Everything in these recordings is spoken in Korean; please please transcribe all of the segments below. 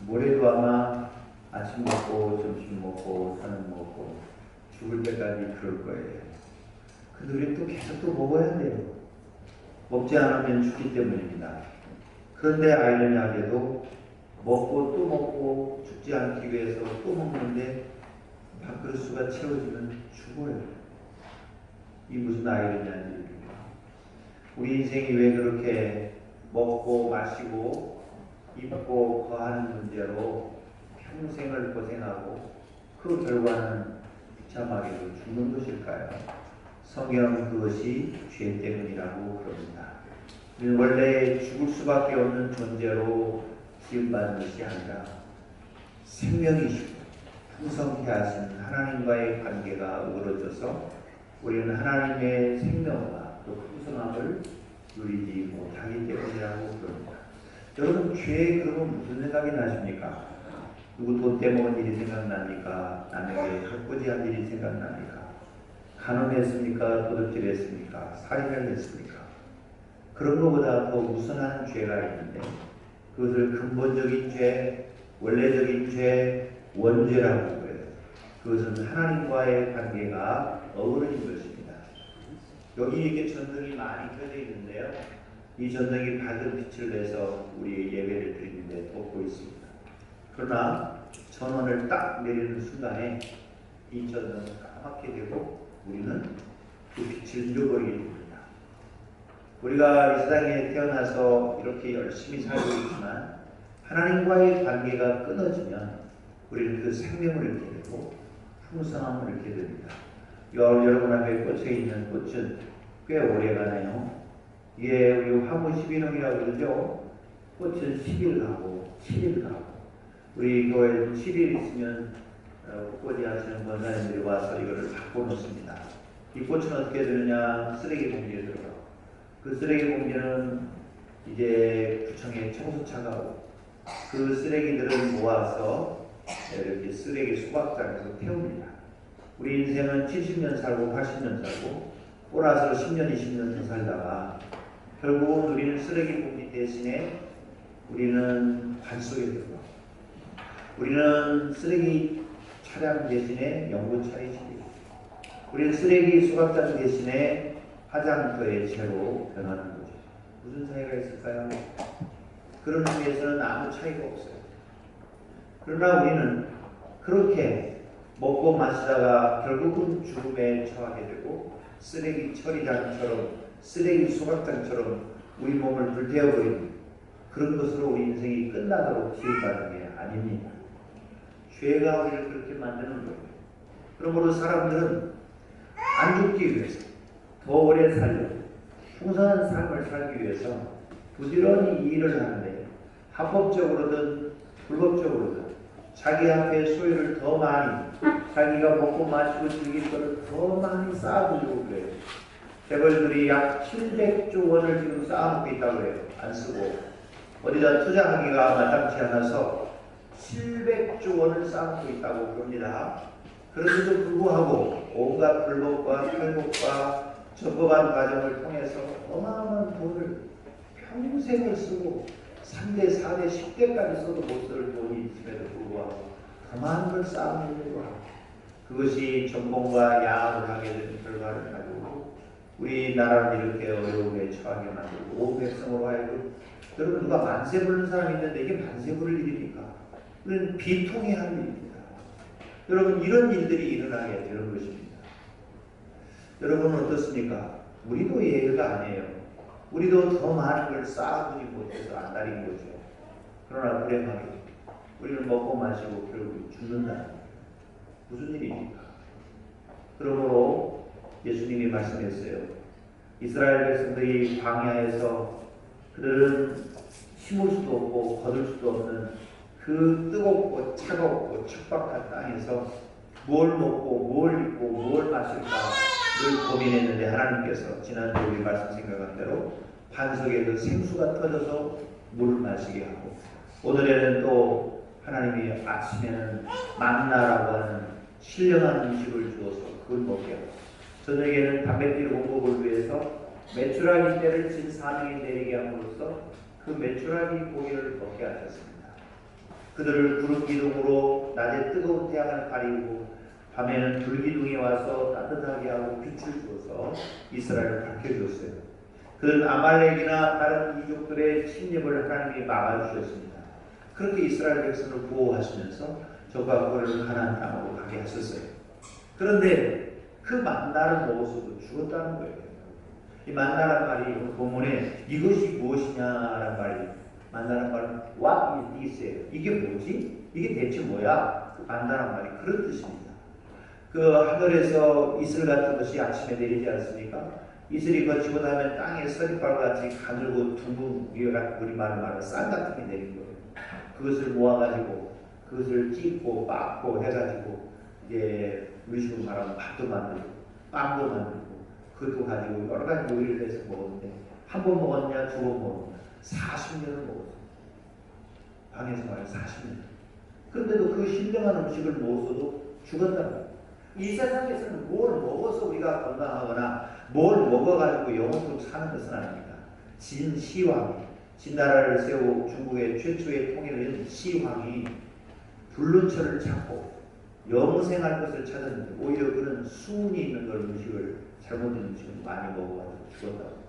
모레도 아마 아침 먹고 점심 먹고 저녁 먹고 죽을 때까지 그럴 거예요. 근데 우리 또 계속 또 먹어야 돼요. 먹지 않으면 죽기 때문입니다. 그런데 아이러니하게도 먹고 또 먹고 죽지 않기 위해서 또 먹는데 밥그릇수가 채워지면 죽어요. 이 무슨 아이러니한 일입니까? 우리 인생이 왜 그렇게 먹고 마시고 입고 거하는 문제로 평생을 고생하고 그 결과는 비참하게도 죽는 것일까요? 성경은 그것이 죄 때문이라고 그럽니다. 우리는 원래 죽을 수밖에 없는 존재로 지음받은 것이 아니라 생명이시고 풍성케 하신 하나님과의 관계가 어우러져서 우리는 하나님의 생명과 또 풍성함을 누리지 못하기 때문이라고 그럽니다. 여러분, 죄 그러면 무슨 생각이 나십니까? 누구 돈 떼먹은 일이 생각납니까? 남에게 헛구지한 일이 생각납니까? 간음했습니까? 도둑질했습니까? 살인을 했습니까? 그런 것보다 더 우선한 죄가 있는데 그것을 근본적인 죄, 원래적인 죄, 원죄라고 해요. 그것은 하나님과의 관계가 어우러진 것입니다. 여기 이렇게 전등이 많이 켜져 있는데요. 이 전등이 밝은 빛을 내서 우리 예배를 드리는데 돕고 있습니다. 그러나 전원을 딱 내리는 순간에 이 전등은 까맣게 되고 우리는 그 빛을 잃어버리게 됩니다. 우리가 이 세상에 태어나서 이렇게 열심히 살고 있지만 하나님과의 관계가 끊어지면 우리는 그 생명을 잃게 되고 풍성함을 잃게 됩니다. 여러분 앞에 꽂혀 있는 꽃은 꽤 오래가네요. 이게 우리 화무 11홍이라고 그러죠. 꽃은 10일 가고 7일 가고 우리 교회는 7일 있으면 꽃꽂이 하시는 권사님들이 와서 이거를 바꿔놓습니다. 이 꽃은 어떻게 되느냐? 쓰레기 봉지에 들어가고 그 쓰레기 봉지는 이제 구청에 청소차가 오고 그 쓰레기들을 모아서 이렇게 쓰레기 수박장에서 태웁니다. 우리 인생은 70년 살고 80년 살고 꼬라서 10년 20년 더 살다가 결국은 우리는 쓰레기 봉지 대신에 우리는 관 속에 들어가고 우리는 쓰레기 차량 대신에 연구차에 실리고 우리는 쓰레기 수갑장 대신에 화장터의 채로 변하는 거죠. 무슨 차이가 있을까요? 그런 의미에서는 아무 차이가 없어요. 그러나 우리는 그렇게 먹고 마시다가 결국은 죽음에 처하게 되고 쓰레기 처리장처럼 쓰레기 수갑장처럼 우리 몸을 불태워버리는 그런 것으로 우리 인생이 끝나도록 지음받은 게 아닙니다. 죄가 우리를 그렇게 만드는 거예요. 그러므로 사람들은 안 죽기 위해서 더 오래 살려고 풍성한 삶을 살기 위해서 부지런히 일을 하는데 합법적으로든 불법적으로든 자기 앞에 소유를 더 많이 자기가 먹고 마시고 즐길 것을 더 많이 쌓아두려고 그래요. 재벌들이 약 700조 원을 지금 쌓아놓고 있다고 해요. 안 쓰고 어디다 투자하기가 마땅치 않아서 700조 원을 쌓아놓고 있다고 그럽니다. 그런데도 불구하고 온갖 불법과 탈법과 적법한 과정을 통해서 어마어마한 돈을 평생을 쓰고 3대, 4대, 10대까지 써도 못 쓸 돈이 있음에도 불구하고 더 많은 걸 쌓아놓으려고 하고 그것이 전공과 야합을 하게 되는 결과를 가지고 우리나라를 이렇게 어려움에 처하게 만들고 온 백성으로 하여금 여러분 누가 만세 부르는 사람이 있는데 이게 만세 부를 일입니까? 이건 비통해야 할 일입니다. 여러분 이런 일들이 일어나게 되는 것입니다. 여러분은 어떻습니까? 우리도 예외가 아니에요. 우리도 더 많은 걸 쌓아두지 못해서 안달인 거죠. 그러나 불행하게 우리는 먹고 마시고 결국 죽는다. 무슨 일입니까? 그러므로 예수님이 말씀했어요. 이스라엘 백성들이 광야에서 그들은 심을 수도 없고 거둘 수도 없는 그 뜨겁고 차갑고 척박한 땅에서 뭘 먹고 뭘 입고 뭘 마실까 늘 고민했는데 하나님께서 지난주 우리 말씀 생각한 대로 반석에 그 생수가 터져서 물을 마시게 하고 오늘에는 또 하나님이 아침에는 만나라고 하는 신령한 음식을 주어서 그걸 먹게 하고 저녁에는 단백질 공급을 위해서 메추라기 떼를 진 사명에 내리게 함으로써 그 메추라기 고기를 먹게 하셨습니다. 그들을 구름 기둥으로 낮에 뜨거운 태양을 가리고 밤에는 불기둥이 와서 따뜻하게 하고 빛을 주어서 이스라엘을 밝혀주었어요. 그들은 아말렉이나 다른 이족들의 침입을 하나님이 막아주셨습니다. 그렇게 이스라엘 백성을 보호하시면서 저가 그를 가나안 땅으로 가게 하셨어요. 그런데 그 만나를 먹어서도 죽었다는 거예요. 이 만나란 말이 오늘 본문에 이것이 무엇이냐라는 말이, 만나란 말은 what is this예요. 이게 뭐지? 이게 대체 뭐야? 그 만나란 말이 그런 뜻입니다. 그 하늘에서 이슬 같은 것이 아침에 내리지 않습니까? 이슬이 거치고 나면 땅에 서리발 같이 가늘고 둥근 우리말로 말하는 쌀 같은 게 내린 거예요. 그것을 모아가지고 그것을 찢고 빻고 해가지고 이제 우리식으로 말하면 밥도 만들고 빵도 만들고 그것도 가지고 여러 가지 요리를 해서 먹었는데 한 번 먹었냐 두 번 먹었냐 40년을 먹었어요. 방에서 말해 40년. 그런데도 그 신령한 음식을 먹었어도 죽었다는 거예요. 이 세상에서는 뭘 먹어서 우리가 건강하거나 뭘 먹어가지고 영원토록 사는 것은 아닙니다. 진시황이, 진나라를 세우고 중국의 최초의 통일을 시황이 불륜처를 찾고 영생할 것을 찾았는데 오히려 그는 수은이 있는 걸 음식을 잘못된 음식을 많이 먹어가지고 죽었다고.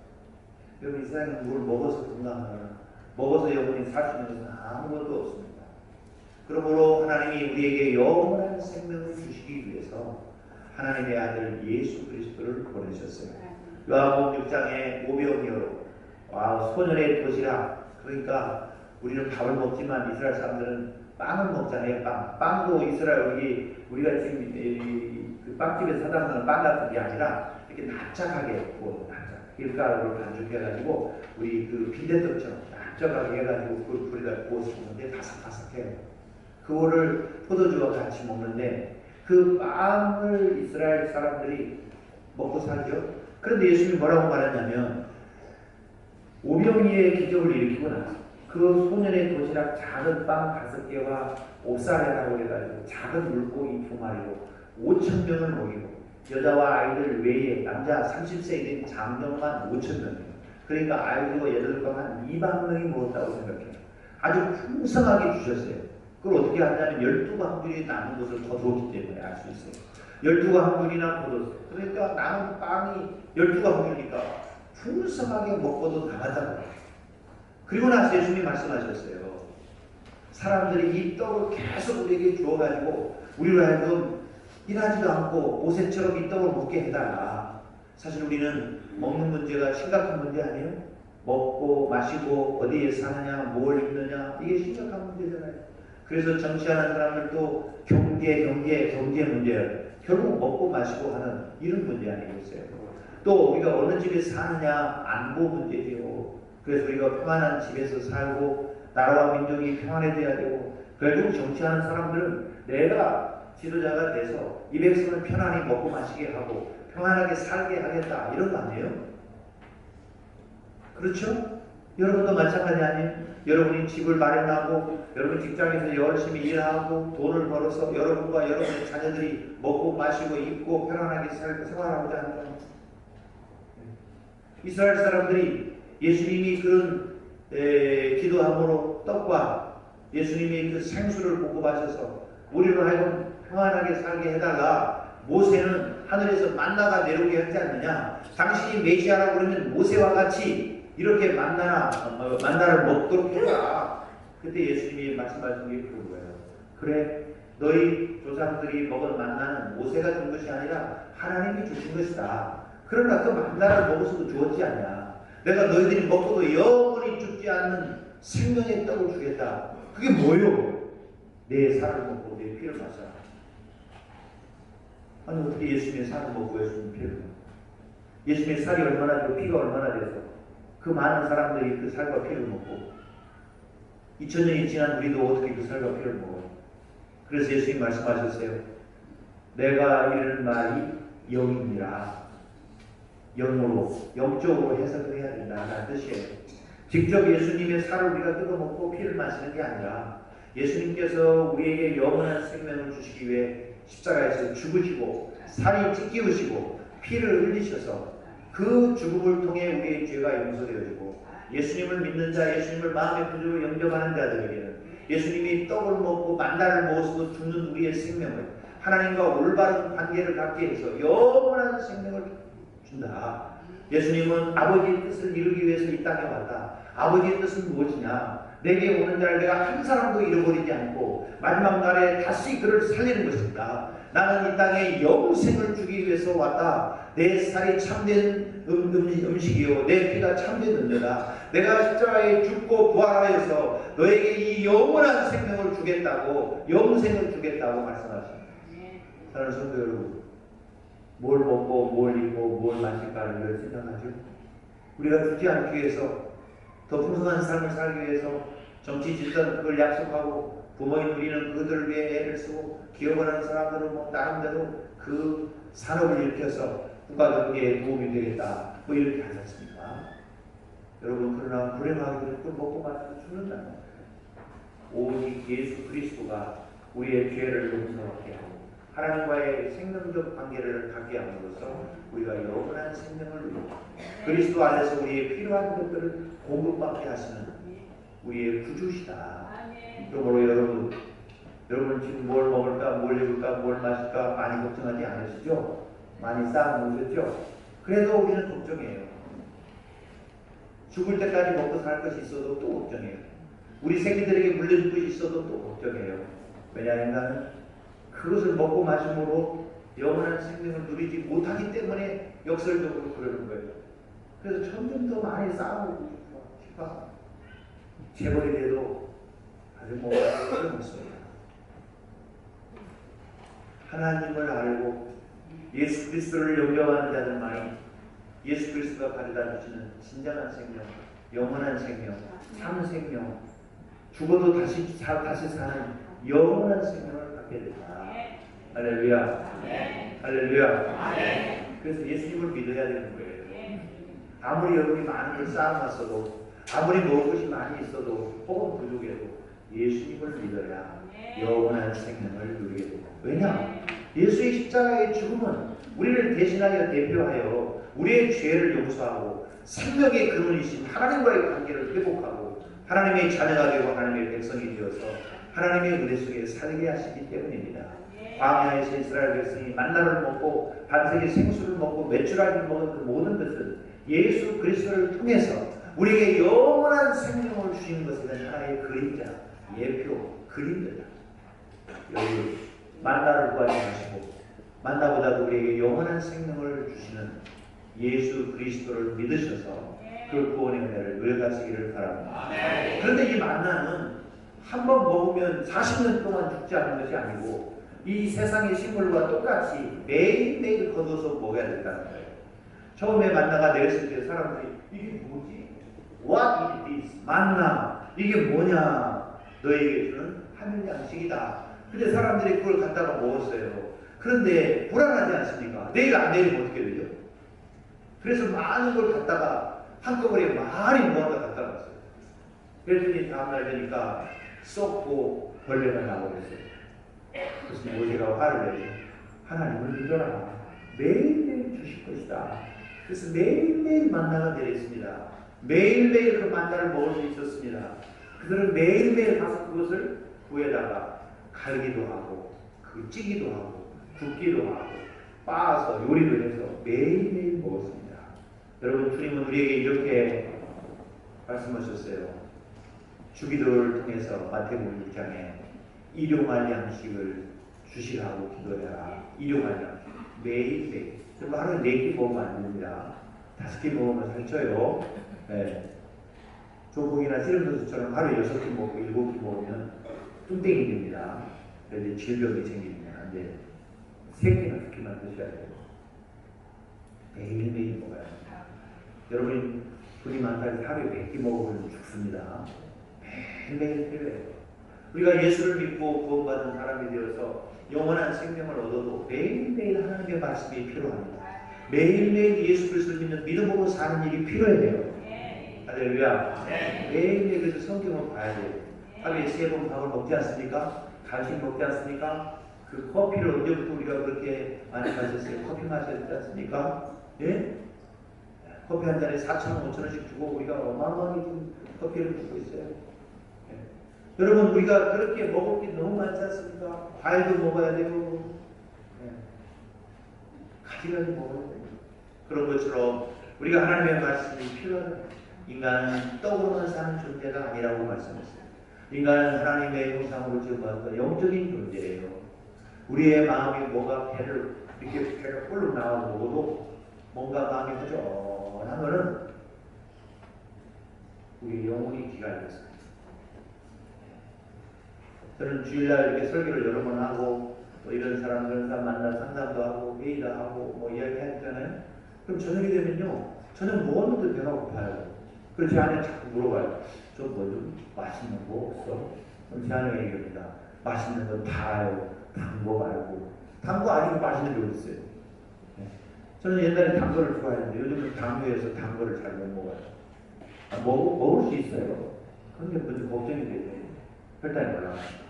여러분 이 세상에 뭘 먹어서 건강하거나 먹어서 영원히 살 수 있는 것은 아무것도 없습니다. 그러므로 하나님이 우리에게 영원한 생명을 주시기 위해서 하나님의 아들 예수 그리스도를 보내셨어요. 요한복음 6장에 오병이어로 소년의 도시락, 그러니까 우리는 밥을 먹지만 이스라엘 사람들은 빵을 먹잖아요. 빵도 이스라엘 우리가 지금 그 빵집에서 사다 먹는 빵 같은 게 아니라 이렇게 납작하게 구워서 밀가루를 반죽해가지고 우리 그 빈대떡처럼 납작하게 해가지고 그걸 불에다 구워서 먹는데 바삭바삭해요. 그거를 포도주와 같이 먹는데 그 빵을 이스라엘 사람들이 먹고 살죠. 그런데 예수님이 뭐라고 말했냐면 오병이의 기적을 일으키고 나서 그 소년의 도시락 작은 빵 5개와 옥살이라고 해가지고 작은 물고기 2마리로 5,000명을 먹이고 여자와 아이들 외에 남자 30세 된 장정만 5,000명이에요. 그러니까 아이들과 여자들과 한 2만 명이 먹었다고 생각해요. 아주 풍성하게 주셨어요. 그걸 어떻게 하냐면 12광줄이 남은 것을 거두었기 때문에 알 수 있어요. 12광줄이나 거뒀어요. 그러니까 남은 빵이 12광줄이니까 풍성하게 먹고도 남았다고 해요. 그리고 나서 예수님이 말씀하셨어요. 사람들이 이 떡을 계속 우리에게 주어가지고 우리로 하여금 일하지도 않고 모세처럼 이 떡을 먹게 해달라. 사실 우리는 먹는 문제가 심각한 문제 아니에요? 먹고 마시고 어디에 사느냐 뭘 입느냐 이게 심각한 문제잖아요. 그래서 정치하는 사람들도 경제 문제예요. 결국 먹고 마시고 하는 이런 문제 아니겠어요? 또 우리가 어느 집에 사느냐 안보 문제죠. 그래서 우리가 평안한 집에서 살고 나라와 민족이 평안해져야 되고 결국 정치하는 사람들은 내가 지도자가 돼서 이 백성을 편안히 먹고 마시게 하고 평안하게 살게 하겠다 이런 거 아니에요? 그렇죠? 여러분도 마찬가지 아니에요? 여러분이 집을 마련하고 여러분 직장에서 열심히 일하고 돈을 벌어서 여러분과 여러분의 자녀들이 먹고 마시고 입고 편안하게 살고 생활하고자 하는 거예요. 이스라엘 사람들이 예수님이 그런 기도함으로 떡과 예수님이 그 생수를 공급하셔서 우리로 하여금 평안하게 살게 해달라. 모세는 하늘에서 만나가 내려오게 하지 않느냐. 당신이 메시아라고 그러면 모세와 같이 이렇게 만나를 먹도록 해라. 그때 예수님이 말씀하신 게 그런 거예요. 그래, 너희 조상들이 먹은 만나는 모세가 준 것이 아니라 하나님이 주신 것이다. 그러나 그 만나를 먹어서도 주었지 않냐. 내가 너희들이 먹고도 영원히 죽지 않는 생명의 떡을 주겠다. 그게 뭐요? 내 살을 먹고 내 피를 마셔라. 아니 어떻게 예수님의 살을 먹고 예수님의 피를 마셔? 예수님의 살이 얼마나 되고 피가 얼마나 돼서 그 많은 사람들이 그 살과 피를 먹고 2000년이 지난 우리도 어떻게 그 살과 피를 먹어요? 그래서 예수님이 말씀하셨어요. 내가 이르는 말이 영이니라. 영으로, 영적으로 해석을 해야 된다는 뜻이에요. 직접 예수님의 살을 우리가 뜯어먹고 피를 마시는 게 아니라 예수님께서 우리에게 영원한 생명을 주시기 위해 십자가에서 죽으시고 살이 찢기우시고 피를 흘리셔서 그 죽음을 통해 우리의 죄가 용서되어지고 예수님을 믿는 자, 예수님을 마음의 구주로 영접하는 자들에게는 예수님이 떡을 먹고 만나를 먹어서도 죽는 우리의 생명을 하나님과 올바른 관계를 갖게 해서 영원한 생명을 준다. 예수님은 아버지의 뜻을 이루기 위해서 이 땅에 왔다. 아버지의 뜻은 무엇이냐? 내게 오는 자를 내가 한 사람도 잃어버리지 않고 마지막 날에 다시 그를 살리는 것입니다. 나는 이 땅에 영생을 주기 위해서 왔다. 내 살이 참된 음식이요 내 피가 참된 은혜다. 내가 십자가에 죽고 부활하여서 너에게 이 영원한 생명을 주겠다고, 영생을 주겠다고 말씀하십니다. 사랑하는 성도 여러분, 뭘 먹고 뭘 입고 뭘 마실까를 생각하죠. 우리가 죽지 않기 위해서, 더 풍성한 삶을 살기 위해서 정치 집단 그걸 약속하고, 부모님 우리는 그들을 위해 애를 쓰고, 기업을 하는 사람들은 뭐 나름대로 그 산업을 일으켜서 국가 경제에 도움이 되겠다, 뭐 이렇게 하지 않습니까? 여러분, 그러나 불행하게 그걸 먹고 마시고 죽는다는 거예요. 오직 예수 그리스도가 우리의 죄를 용서하게 하고 하나님과의 생명적 관계를 갖게 함으로써 우리가 영원한 생명을 누리고 그리스도 안에서 우리의 필요한 것들을 공급받게 하시는 우리의 구주시다. 그러므로 여러분 지금 뭘 먹을까, 뭘 입을까, 뭘 마실까 많이 걱정하지 않으시죠? 많이 쌓아놓으셨죠? 그래도 우리는 걱정해요. 죽을 때까지 먹고 살 것이 있어도 또 걱정해요. 우리 새끼들에게 물려줄 것이 있어도 또 걱정해요. 왜냐하면 그것을 먹고 마심으로 영원한 생명을 누리지 못하기 때문에 역설적으로 그러는 거예요. 그래서 점점 더 많이 쌓아오고 싶어. 재벌이 돼도 아주 뭐가 소용없습니다. 하나님을 알고 예수 그리스도를 영접하는 자들만이 예수 그리스도가 가져다 주시는 진정한 생명, 영원한 생명, 참 생명, 죽어도 다시 사는 영원한 생명을 갖게 된다. 할렐루야. 할렐루야. 그래서 예수님을 믿어야 되는 거예요. 아무리 여러분이 많은 걸 쌓아놨어도, 아무리 먹을 것이 많이 있어도, 혹은 부족해도 예수님을 믿어야 영원한 생명을 누리게 됩니다. 왜냐? 예수의 십자가의 죽음은 우리를 대신하여 대표하여 우리의 죄를 용서하고 생명의 근원이신 하나님과의 관계를 회복하고 하나님의 자녀가 되고 하나님의 백성이 되어서 하나님의 은혜 속에 살게 하시기 때문입니다. 광야에서 이스라엘 백성이 만나를 먹고 반세기 생수를 먹고 메추라기를 먹은 그 모든 것은 예수 그리스도를 통해서 우리에게 영원한 생명을 주시는 것은 하나의 그림자, 예표, 그림자다. 여러분, 만나를 구하지 마시고 만나보다도 우리에게 영원한 생명을 주시는 예수 그리스도를 믿으셔서 그 구원의 은혜를 누려가시기를 바랍니다. 그런데 이 만나는 한 번 먹으면 40년 동안 죽지 않는 것이 아니고 이 세상의 식물과 똑같이 매일매일 거둬서 먹어야 된다는 거예요. 처음에 만나가 내렸을 때 사람들이 이게 뭐지? What is this? 만나. 이게 뭐냐? 너에게 주는 하늘 양식이다. 근데 사람들이 그걸 갖다가 먹었어요. 그런데 불안하지 않습니까? 내일 안 내리면 어떻게 되죠? 그래서 많은 걸 갖다가 한꺼번에 많이 모아서 갖다 놨어요. 그랬더니 다음날 되니까 썩고 벌레가 나오겠어요. 그래서 모세가 화를 내죠. 하나님을 믿어라. 매일매일 주실 것이다. 그래서 매일매일 만나가 내렸습니다. 매일매일 그 만나를 먹을 수 있었습니다. 그들은 매일매일 가서 그것을 구해다가 갈기도 하고 그 찌기도 하고 굽기도 하고 빻아서 요리도 해서 매일매일 먹었습니다. 여러분, 주님은 우리에게 이렇게 말씀하셨어요. 주기도를 통해서 마태복음 6장에 일용할 양식을 주시라고 기도해라. 일용할 양식. 매일매일. 그리고 하루에 4끼 먹으면 안 됩니다. 5끼 먹으면 살쪄요. 네. 조폭이나 씨름선수처럼 하루에 6끼 먹고 7끼 먹으면 뚱땡이 됩니다. 그래서 질병이 생깁니다. 근데 3끼나 2끼만 드셔야 돼요. 매일매일 먹어야 합니다. 여러분, 돈이 많다고 하루에 100끼 먹으면 죽습니다. 매일매일 필요해요. 우리가 예수를 믿고 구원받은 사람이 되어서 영원한 생명을 얻어도 매일매일 하나님의 말씀이 필요합니다. 매일매일 예수 그리스도를 믿는 믿음으로 사는 일이 필요해요. 할렐루야. 매일매일 그래서 성경을 봐야 돼요. 하루에 3번 밥을 먹지 않습니까? 간식 먹지 않습니까? 그 커피를 언제부터 우리가 그렇게 많이 마셨어요? 커피 마셨지 않습니까? 예? 커피 한 잔에 4,000원, 5,000원씩 주고 우리가 어마어마하게 지금 커피를 먹고 있어요. 예. 여러분 우리가 그렇게 먹을 게 너무 많지 않습니까? 과일도 먹어야 되고 가지가지 먹어야 돼요. 그런 것처럼 우리가 하나님의 말씀이 필요하다. 인간은 떡으로만 사는 존재가 아니라고 말씀했어요. 인간은 하나님의 형상으로 지어봤던 영적인 존재예요. 우리의 마음이 뭐가 이렇게 배를 홀로 나와 먹어도 뭔가 마음이 허전하면은 우리 영혼이 기갈렸어요. 저는 주일날 이렇게 설교를 여러 번 하고 또 이런 사람 저런 사람 만나 상담도 하고 회의도 하고 뭐 이야기하잖아요. 그럼 저녁이 되면요, 저녁 먹었는데 배가 고파요. 그래서 제 아내가 자꾸 물어봐요. 저 뭐 좀 맛있는 거 없어? 그럼 제 아내가 얘기합니다. 맛있는 거 달아요. 단 거 말고. 단 거 아니고 맛있는 게 어딨어요? 네. 저는 옛날에 단 거를 좋아했는데 요즘은 당뇨에서 단 거를 잘 못 먹어요. 먹을 수 있어요. 그런데 먼저 걱정이 되죠. 혈당이 올라가니까.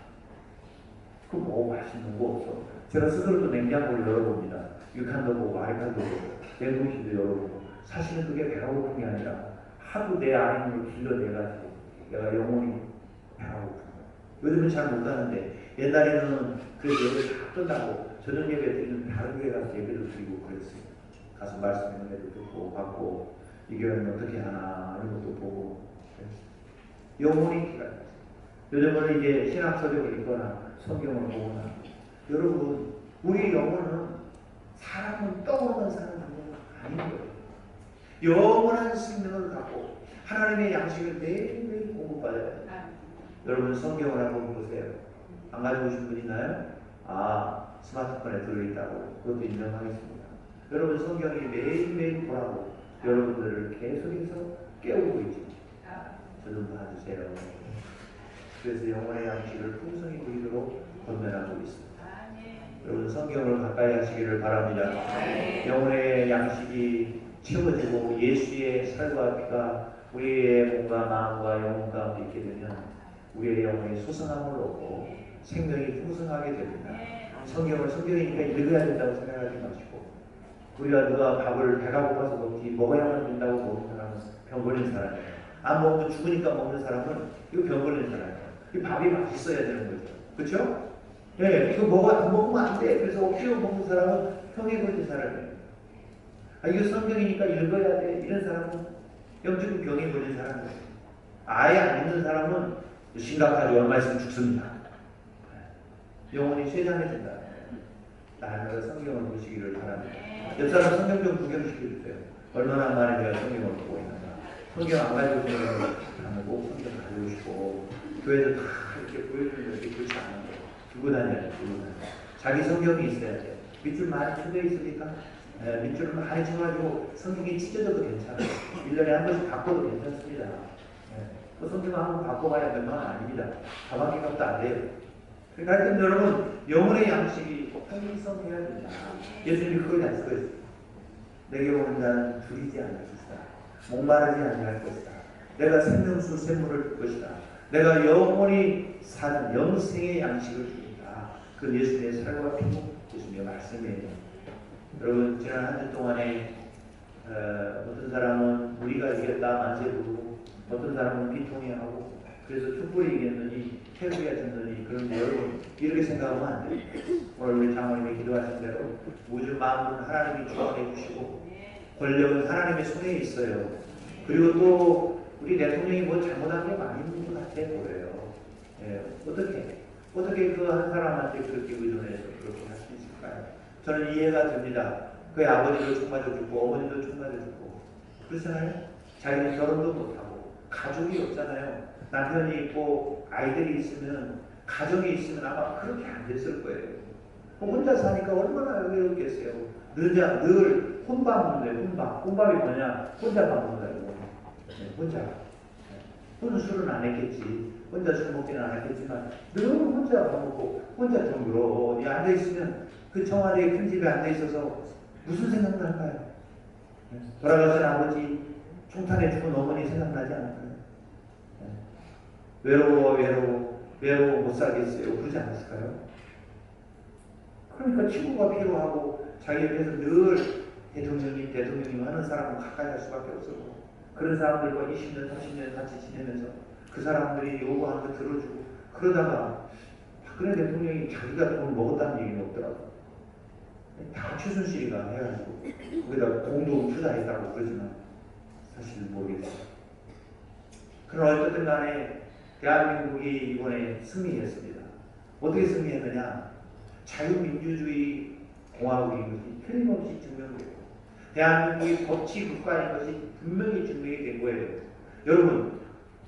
그럼 맛있는 거 없어? 제가 스스로도 냉장고를 열어봅니다. 육한도 보고 아이칸도 보고 냉동실도 열어보고 사실은 그게 배가 고픈 게 아니라 하도 내 안에 있는 걸 길러내가지고 내가 영혼이 배가 고픈 거야. 요즘은 잘 못하는데 옛날에는 그 예배를 다 끝나고 저녁 예배 드리는 다른 교회 가서 예배를 드리고 그랬어요. 가서 말씀 은혜도 듣고 받고 이 교회는 어떻게 하나 이런 것도 보고 그랬어요. 영혼이 기다렸어요. 요즘은 이제 신학서적을 읽거나 성경을 보거나 여러분 우리 영혼은 사람은 떡으로만 사는 존재가 아닌 거예요. 영원한 생명을 갖고 하나님의 양식을 매일매일 공급받아야 돼요. 여러분 성경을 한번 보세요. 안 가져오신 분 있나요? 스마트폰에 들어있다고 그것도 인정하겠습니다. 여러분 성경이 매일매일 보라고 여러분들을 계속해서 깨우고 있죠. 저 좀 봐주세요. 그래서 영혼의 양식을 풍성히 누리도록 권면하고 있습니다. 여러분 성경을 가까이 하시기를 바랍니다. 영혼의 양식이 채워지고 예수의 살과 피가 우리의 몸과 마음과 영혼 가운데 있게 되면 우리의 영혼이 소성함을 얻고 생명이 풍성하게 됩니다. 성경이니까 읽어야 된다고 생각하지 마시고 우리가 누가 밥을 배가 고파서 먹어야만 된다고 먹는 사람은 병 걸린 사람이에요. 안 먹으면 죽으니까 먹는 사람은 이거 병 걸린 사람이에요. 이 밥이 맛있어야 되는 거죠. 그렇죠? 예, 이거 먹으면 안 돼. 그래서 억지로 먹는 사람은 병에 걸린 사람이에요. 이거 성경이니까 읽어야 돼. 이런 사람은 영적인 병에 걸린 사람이에요. 아예 안 읽는 사람은 심각하죠. 얼마 있으면 죽습니다. 영혼이 쇠잔해진다. 나를 성경을 보시기를 바랍니다. 옆 사람 성경 좀 구경시켜주세요. 얼마나 많이 내가 성경을 보고 있는가. 성경 안 가지고 있는 사람은 꼭 성경 가져오시고 교회도 다 이렇게 보여주는 게 그렇지 않은 거예요. 들고 다녀야 돼요. 자기 성경이 있어야 돼요. 밑줄 많이 쳐져 있으니까 밑줄을 많이 쳐가지고 성경이 찢어져도 괜찮아요. 1년에 한 번씩 바꿔도 괜찮습니다. 그 성경 한번 바꿔봐야 웬만은 아닙니다. 가방에 값도 안 돼요. 그러니까 하여튼 여러분 영혼의 양식이 풍성해야 된다. 예수님이 그걸 약속했어요. 내게 오는 자는 줄이지 않을 것이다. 목마르지 아니할 것이다. 내가 생명수 샘물을 줄 것이다. 내가 영원히 사는 영생의 양식을 주겠다. 그 예수님의 살과 피, 예수님의 말씀이에요. 여러분 지난 한 주 동안에 어떤 사람은 우리가 이겼다 만세 부르고 어떤 사람은 비통해하고 그래서 촛불이 이겼느니 태극기가 졌느니 그런데 여러분 이렇게 생각하면 안 돼요. 오늘 우리 장모님이 기도하신 대로 모든 마음은 하나님이 주관해 주시고 권력은 하나님의 손에 있어요. 그리고 또 우리 대통령이 뭐 잘못한 게 많이 있는 것 같아 보여요. 어떻게 그 한 사람한테 그렇게 의존해서 그렇게 할 수 있을까요? 저는 이해가 됩니다. 그의 아버지도 총 맞아주고 어머니도 총 맞아주고 그렇잖아요. 자기는 결혼도 못하고 가족이 없잖아요. 남편이 있고 아이들이 있으면 가정이 있으면 아마 그렇게 안 됐을 거예요. 혼자 사니까 얼마나 외롭겠어요. 늘 혼밥 먹는데 혼밥이 뭐냐? 혼자 밥 먹는다고. 혼자. 혼술은 안 했겠지. 혼자 술 먹지는 않았겠지만 늘 혼자 밥 먹고 혼자 정도로 어디 앉아있으면 그 청와대에 큰 집에 앉아있어서 무슨 생각날까요? 돌아가신 아버지 총탄에 죽은 어머니 생각나지 않을까요? 외로워 못 살겠어요. 그러지 않았을까요? 그러니까 친구가 필요하고 자기 옆에서 늘 대통령님 하는 사람은 가까이 할 수밖에 없었고 그런 사람들과 20년, 30년 같이 지내면서 그 사람들이 요구하는 거 들어주고 그러다가 박근혜 대통령이 자기가 돈을 먹었다는 얘기는 없더라고. 다 최순실이가 해가지고 거기다 공동 투자했다고 그러지만 사실 모르겠어요. 그러나 어쨌든 간에 대한민국이 이번에 승리했습니다. 어떻게 승리했느냐? 자유민주주의 공화국인 것이 틀림없이 증명되고 대한민국이 법치 국가인 것이 분명히 증명이 된 거예요. 여러분,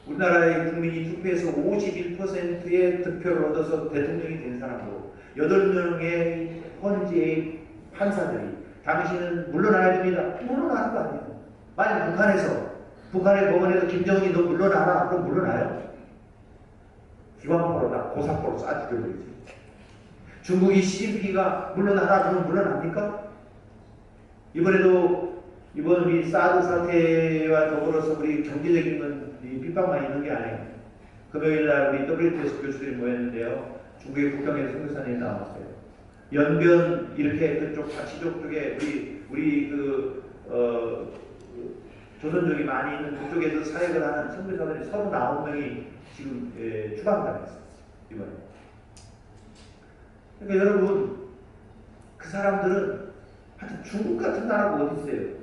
우리나라의 국민이 투표해서 51%의 득표를 얻어서 대통령이 된 사람도 8명의 헌재의 판사들이 당신은 물러나야 됩니다. 물러나는 거 아니에요. 만약 북한의 법원에서 김정은이 너 물러나라. 그럼 물러나요? 기왕포로 다 고사포로 쏴 죽여버리지. 중국이 시진핑이가 물러나라 그러면 물러납니까? 이번에도 이번 우리 사드 사태와 더불어서 우리 경제적인 건 핍박만 있는 게 아니에요. 금요일날 우리 WTS 교수들이 모였는데요. 중국의 국경에서 선교사님이 나왔어요. 연변 이렇게 그쪽 자치족 쪽에 우리 조선족이 많이 있는 그쪽에서 사역을 하는 선교사들이 39명이 지금 추방당했어요. 이번에. 그러니까 여러분, 그 사람들은 하여튼 중국 같은 나라가 어디 있어요?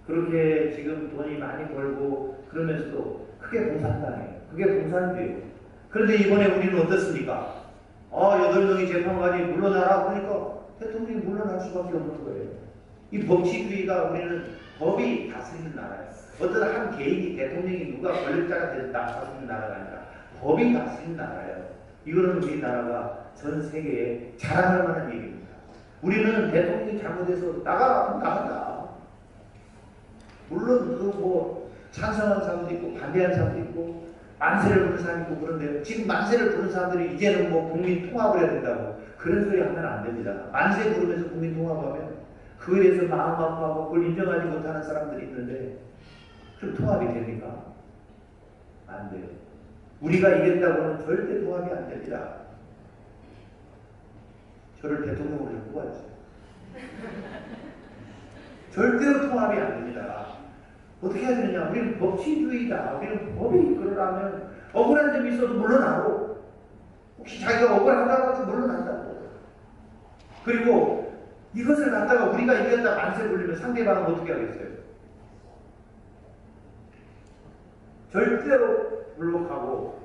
그렇게 지금 돈이 많이 벌고 그러면서도 크게 공산당해요. 그게 공산주의예요. 그런데 이번에 우리는 어떻습니까? 8명이 재판관이 물러나라 그러니까 대통령이 물러날 수밖에 없는 거예요. 이 법치주의가 우리는 법이 다스리는 나라예요. 어떤 한 개인이 대통령이 누가 권력자가 됐다 다스리는 나라가 아니라 법이 다스리는 나라예요. 이거는 우리나라가 전 세계에 자랑할 만한 얘기입니다. 우리는 대통령이 잘못해서 나가라 나간다. 물론 찬성하는 사람도 있고 반대하는 사람도 있고 만세를 부르는 사람이 있고 그런데 지금 만세를 부르는 사람들이 이제는 국민 통합을 해야 된다고 그런 소리 하면 안 됩니다. 만세 부르면서 국민 통합하면 그에 대해서 마음 아파하고 그걸 인정하지 못하는 사람들이 있는데 그럼 통합이 됩니까? 안 돼요. 우리가 이겼다고는 절대 통합이 안 됩니다. 저를 대통령으로 뽑아주세요. 절대로 통합이 안 됩니다. 어떻게 해야 되느냐? 우리는 법치주의다. 우리는 법이 이끌어가면 억울한 점이 있어도 물러나고 혹시 자기가 억울하다고 해도 물러난다고. 그리고 이것을 갖다가 우리가 이겼다 만세 부르면 상대방은 어떻게 하겠어요? 절대로 불복하고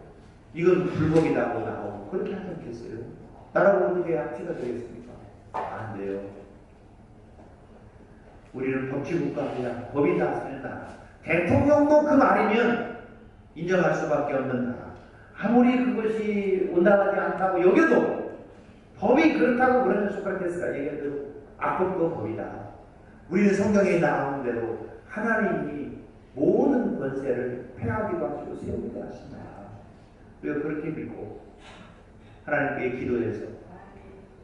이건 불법이다 하고 나오고 그렇게 하지 않겠어요? 나라가 어떻게 악취가 되겠습니까? 안 돼요. 우리는 법치국가입니다. 법이 다스리는 나라. 대통령도 그 말이면 인정할 수밖에 없는 나라. 아무리 그것이 온당하지 않다고 여겨도 법이 그렇다고 그러면 소크라테스가 얘기한 대로 악법도 법이다. 우리는 성경에 나오는 대로 하나님이 모든 권세를 폐하기도 하시고 세우기도 하신다. 우리가 그렇게 믿고 하나님께 기도해서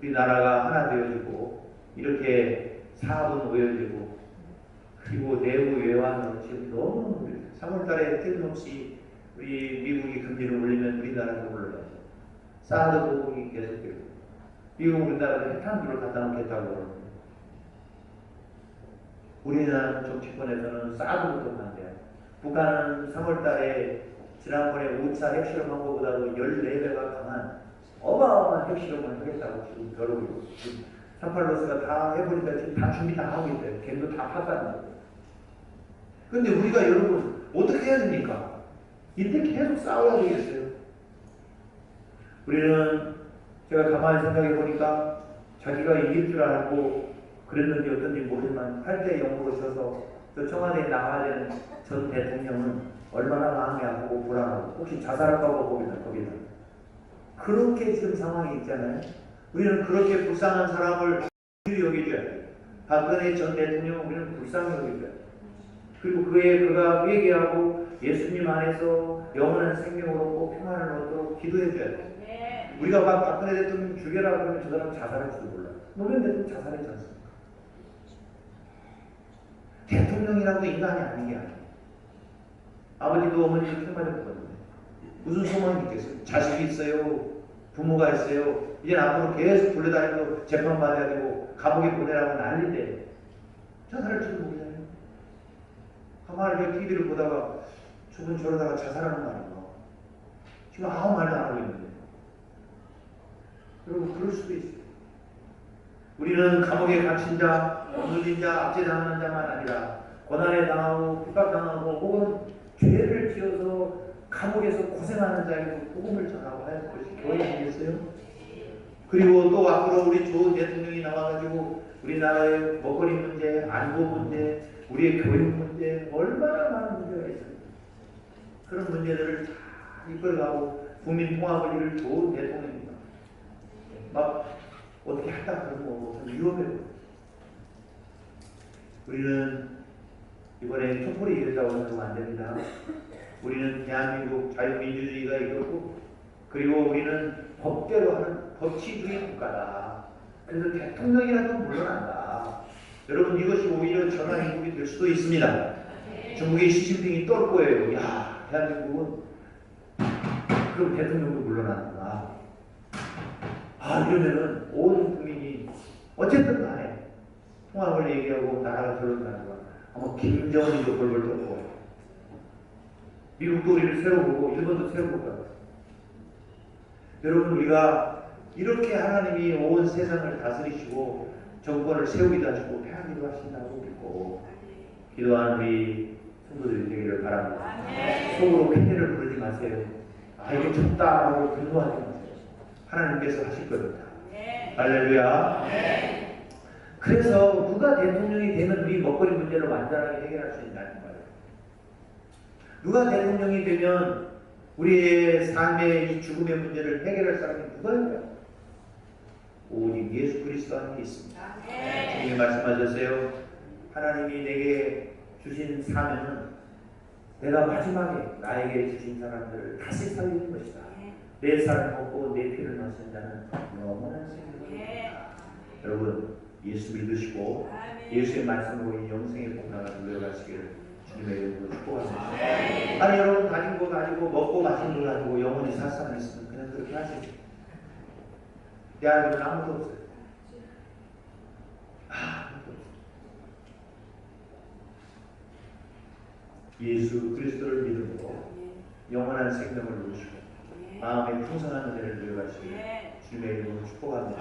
우리 나라가 하나 되어지고 이렇게 사업은 오여지고 그리고 내부 외환으로 지금 너무 3월달에 틀림없이 우리 미국이 금리를 올리면 우리나라도 올라가죠. 사드 보복이 계속되고 미국 우리나라도 핵탄두를 갖다 놓겠다고 그러는데 우리나라 정치권에서는 사드부터 반대해요. 북한은 3월달에 지난번에 5차 핵실험한 것보다도 14배가 강한 어마어마한 핵실험을 하겠다고 지금 벼르고 있고 38로스가 다 해보니까 지금 다 준비 다 하고 있대요. 걔도 다 파산한 거예요. 그런데 우리가 여러분 어떻게 해야 됩니까? 이때 계속 싸워야 되겠어요. 우리는 제가 가만히 생각해 보니까 자기가 이길 줄 알고 그랬는지 어떤지 모르지만 8대 0으로 져서 저 청와대에 나와야 되는 전 대통령은 얼마나 마음이 아프고 불안하고 혹시 자살할까봐 거기다 그렇게 지금 상황이 있잖아요. 우리는 그렇게 불쌍한 사람을 여겨줘야 돼요. 박근혜 전 대통령은 우리는 불쌍히 여겨줘야 돼요. 그리고 그가 회개하고 예수님 안에서 영원한 생명을 얻고 평안을 얻도록 기도해줘야 돼요. 우리가 막 박근혜 대통령 죽여라 그러면 저 사람 자살할지도 몰라요. 노무현 대통령 자살했지 않습니까? 대통령이라고 인간이 아닌 게 아니에요. 아버지도 어머니도 총 맞았거든요. 무슨 소망이 있겠어요? 자식이 있어요. 부모가 있어요. 이제 앞으로 계속 불러다니고 재판받아야 되고 감옥에 보내라고 난리인데 자살할지도 모르잖아요. 가만히 저 TV를 보다가 저분 저러다가 자살하는 거 아닌가. 지금 아무 말도 안 하고 있는데 여러분 그럴 수도 있어요. 우리는 감옥에 갇힌 자, 억눌린 자, 압제당하는 자만 아니라 고난에 당하고 핍박당하고 혹은 죄를 지어서 감옥에서 고생하는 자에게 복음을 전하고 하는 것이 교회이겠어요? 그리고 또 앞으로 우리 좋은 대통령이 나와가지고 우리나라의 먹거리 문제, 안보 문제, 우리의 교육 문제, 얼마나 많은 문제가 있어요. 그런 문제들을 다 이끌어가고 국민 통합을 이룰 좋은 대통령입니다. 막 어떻게 하다 그러면 뭐 위험해요. 우리는 이번에 촛불이 이랬다고 생각하면 안 됩니다. 우리는 대한민국 자유민주주의가 이거고, 그리고 우리는 법대로 하는 법치주의 국가다. 그래서 대통령이라도 물러난다. 여러분 이것이 오히려 전환인국이 될 수도 있습니다. 중국의 시진핑이 떨 거예요. 야, 대한민국은 그럼 대통령도 물러난다. 아, 이러면은 온 국민이 어쨌든 간에 통합을 얘기하고 나라가 저런다는 거 아마 김정은이도 벌벌 떨고 미국도 우리를 새로 보고 일본도 새로 볼 거예요. 여러분 우리가 이렇게 하나님이 온 세상을 다스리시고 정권을 세우기도 하시고 폐하기도 하신다고 믿고 기도하는 우리 성도들이 되기를 바랍니다. 속으로 핑계를 부르지 마세요. 아 이게 졌다 하고 분노하지 마세요. 하나님께서 하실 겁니다. 할렐루야. 그래서 누가 대통령이 되면 우리 먹거리 문제를 완전하게 해결할 수 있다는 거예요. 누가 대통령이 되면 우리의 삶의 이 죽음의 문제를 해결할 사람이 누가일까요? 오직 예수 그리스도 안에 있습니다. 주님이 말씀하셨어요. 하나님이 내게 주신 사명은 내가 마지막에 나에게 주신 사람들을 다시 살리는 것이다. 내 살을 먹고 내 피를 마신 자는 영원한 생명을 얻는다. 여러분 예수 믿으시고 예수의 말씀으로 이 영생의 복락을 누려가시기를 주님의 이름으로 축복합니다. 아니 여러분 가진 거 가지고 먹고 마신 거 가지고 영원히 살 사람 있으면 그냥 그렇게 하세요. 대한민국은 아무도 없어요. 아무도 없어요. 예수 그리스도를 믿음으로 영원한 생명을 누리시고 마음의 풍성한 은혜를 누려가시기를 주님의 이름으로 축복합니다.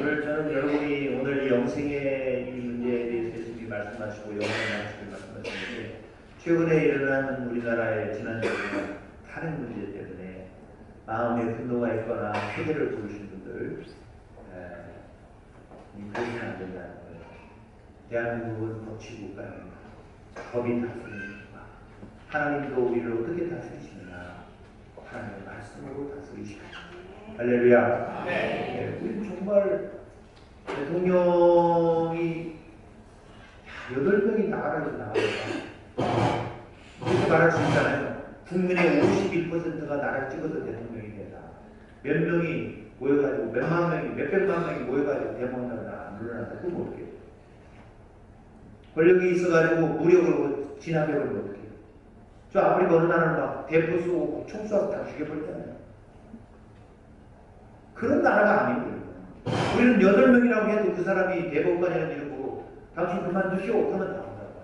오늘 저는 여러분이 오늘 이 영생의 이 문제에 대해서 예수님이 말씀하시고 영원한 말씀을 말씀하시는데 최근에 일어나는 우리나라의 지난주에 탄핵 문제 때문에 마음에 분노가 있거나 해결을 부르신 분들 그러시면 안 된다는 거예요. 대한민국은 법치국가입니다. 법이 다스립니다. 하나님도 우리를 어떻게 다스리시느냐? 하나님의 말씀으로 다스리시고. 할렐루야. 네, 우리 정말 대통령이 8명이 나가라고 나가요. 이렇게 말할 수 있잖아요. 국민의 51%가 나를 찍어서 대통령이 되다. 몇 명이 모여가지고 몇만 명이 몇백만 명이 모여가지고 대법원을 안 물러난다. 그럼 어떻게 해요? 권력이 있어가지고 무력으로 진압해버리면 어떻게 해요? 저 아프리카 어느 나라는 막 대포 쏘고 총 쏘고 다 죽여버리잖아요. 그런 나라가 아니고요. 우리는 8명이라고 해도 그 사람이 대법관이라는 이름 보고 당신 그만두시오 그러면 나온다고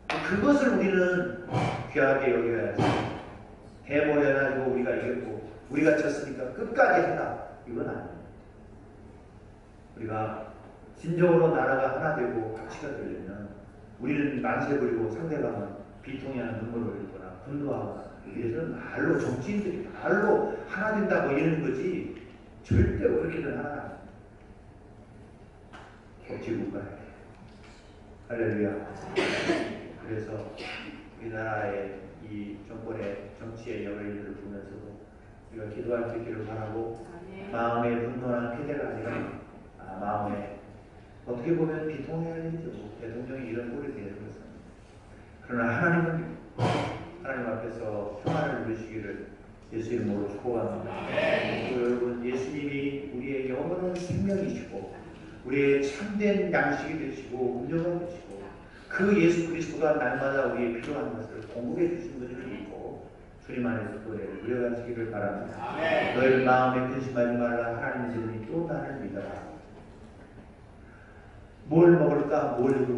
하죠. 그것을 우리는 귀하게 여겨야지. 대모해가지고 우리가 이겼고 우리가 졌으니까 끝까지 해라. 이건 아니에요. 우리가 진정으로 나라가 하나 되고 가치가 되려면 우리는 만세 부리고 상대방은 비통해하는 눈물을 흘리거나 분노하거나 이래서는 말로 정치인들이 말로 하나 된다고 이러는 거지 절대로 그렇게는 하나 안 합니다. 법치국가에 할렐루야. 그래서 우리나라의 이 정권의 정치의 여의를 보면서도 우리가 기도할 수 있기를 바라고 마음의 분노나 쾌대가 아니라 마음에 어떻게 보면 비통해야 일이죠. 대통령이 이런 꼴이 되는 것은. 그러나 하나님은 하나님 앞에서 평안을 누리시기를 예수 이름으로 축복합니다. 여러분 예수님이 우리의 영원한 생명이시고 우리의 참된 양식이 되시고 운명이 되시고 그 예수 그리스도가 날마다 우리의 필요한 것을 공급해 주신 것을 믿고 주님 안에서 은혜를 누려가시기를 바랍니다. 너희를 마음에 근심하지 말라. 하나님의 이름이 또 나를 믿어라. 뭘 먹을까 뭘 입을까